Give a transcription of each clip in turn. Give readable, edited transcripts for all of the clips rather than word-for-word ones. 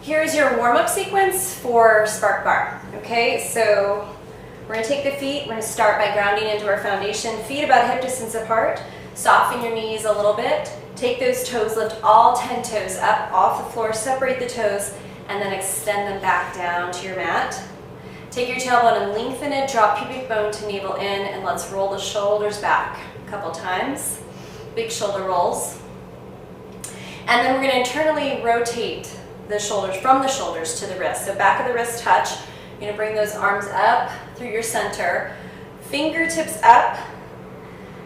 Here's your warm-up sequence for Spark Bar. Okay, so we're going to take the feet. We're going to start by grounding into our foundation. Feet about hip distance apart. Soften your knees a little bit. Take those toes, lift all 10 toes up off the floor, separate the toes, and then extend them back down to your mat. Take your tailbone and lengthen it, drop pubic bone to navel in, and let's roll the shoulders back a couple times. Big shoulder rolls. And then we're going to internally rotate the shoulders, from the shoulders to the wrists. So back of the wrist touch. You're going to bring those arms up through your center. Fingertips up,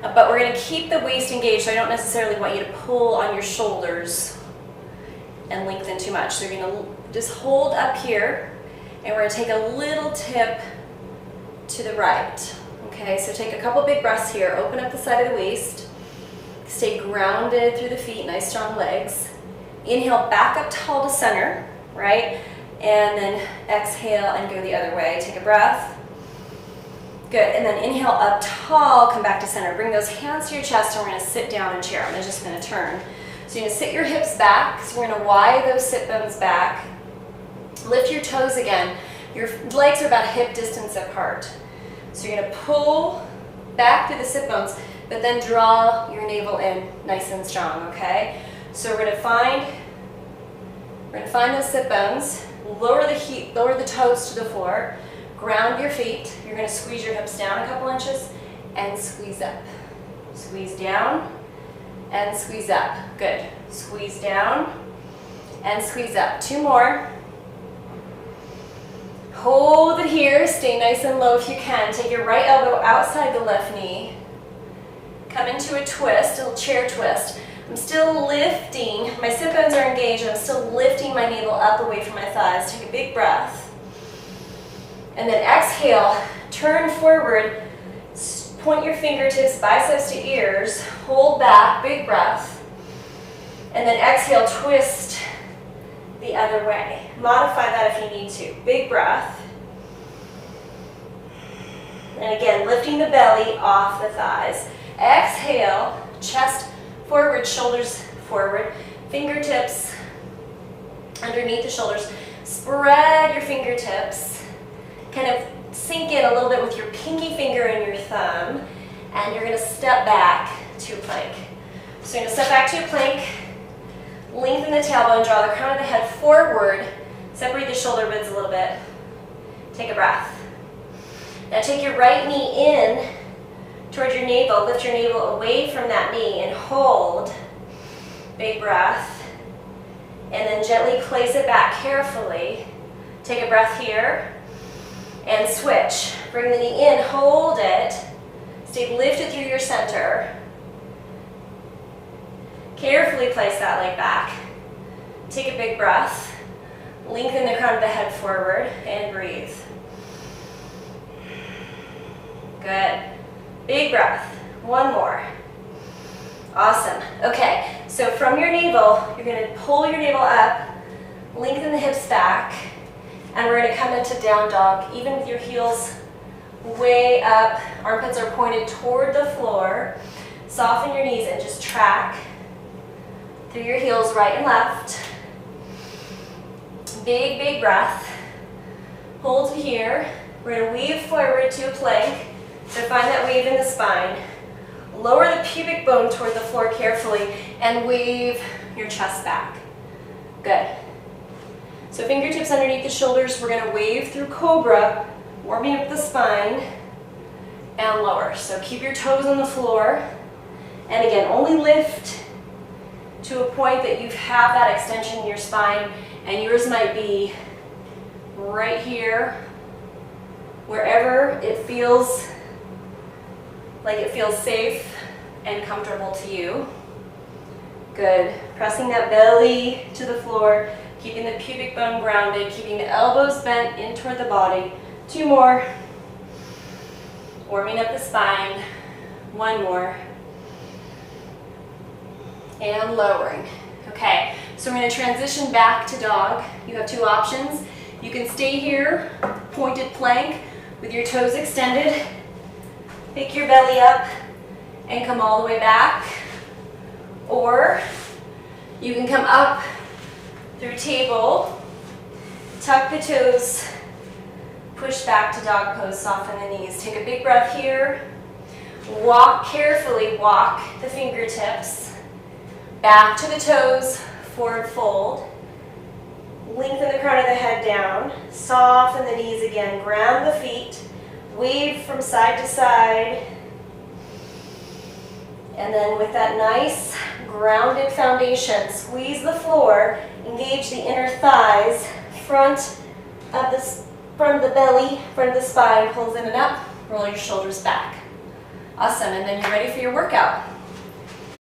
but we're going to keep the waist engaged. So I don't necessarily want you to pull on your shoulders and lengthen too much. So you're going to just hold up here, and we're going to take a little tip to the right. Okay, so take a couple big breaths here. Open up the side of the waist. Stay grounded through the feet, nice strong legs. Inhale, back up tall to center, right? And then exhale and go the other way. Take a breath. Good, and then inhale up tall, come back to center. Bring those hands to your chest, and we're gonna sit down in chair. I'm just gonna turn. So you're gonna sit your hips back. So we're gonna widen those sit bones back. Lift your toes again. Your legs are about hip distance apart. So you're gonna pull back through the sit bones, but then draw your navel in nice and strong, okay? So we're gonna find those sit bones, lower the toes to the floor, ground your feet. You're gonna squeeze your hips down a couple inches and squeeze up. Squeeze down and squeeze up. Good. Squeeze down and squeeze up. Two more. Hold it here. Stay nice and low if you can. Take your right elbow outside the left knee. Come into a twist, a little chair twist. I'm still lifting, my sit bones are engaged, and I'm still lifting my navel up away from my thighs. Take a big breath. And then exhale, turn forward, point your fingertips, biceps to ears, hold back, big breath. And then exhale, twist the other way. Modify that if you need to. Big breath. And again, lifting the belly off the thighs. Exhale, chest forward, shoulders forward, fingertips underneath the shoulders. Spread your fingertips. Kind of sink in a little bit with your pinky finger and your thumb. And you're going to step back to a plank. So you're going to step back to a plank. Lengthen the tailbone, draw the crown of the head forward. Separate the shoulder blades a little bit. Take a breath. Now take your right knee in towards your navel, lift your navel away from that knee and hold. Big breath. And then gently place it back carefully. Take a breath here and switch. Bring the knee in, hold it. Stay lifted through your center. Carefully place that leg back. Take a big breath. Lengthen the crown of the head forward and breathe. Good. Big breath. One more. Awesome. Okay, so from your navel, you're going to pull your navel up, lengthen the hips back, and we're going to come into down dog, even with your heels way up. Armpits are pointed toward the floor. Soften your knees and just track through your heels right and left. Big, big breath. Hold here. We're going to weave forward to a plank. So find that wave in the spine. Lower the pubic bone toward the floor carefully and wave your chest back. Good. So fingertips underneath the shoulders. We're going to wave through cobra, warming up the spine and lower. So keep your toes on the floor. And again, only lift to a point that you have that extension in your spine, and yours might be right here, wherever it feels like it feels safe and comfortable to you. Good. Pressing that belly to the floor, keeping the pubic bone grounded, keeping the elbows bent in toward the body. Two more. Warming up the spine. One more. And lowering. Okay, so we're going to transition back to dog. You have two options. You can stay here, pointed plank, with your toes extended. Pick your belly up and come all the way back. Or you can come up through table Tuck the toes, push back to dog pose, soften the knees. Take a big breath here. Walk carefully, walk the fingertips back to the toes, forward fold. Lengthen the crown of the head down, soften the knees again, ground the feet, wave from side to side. And then with that nice grounded foundation, squeeze the floor, engage the inner thighs, front of the belly, front of the spine, pulls in and up, roll your shoulders back. Awesome, and then you're ready for your workout.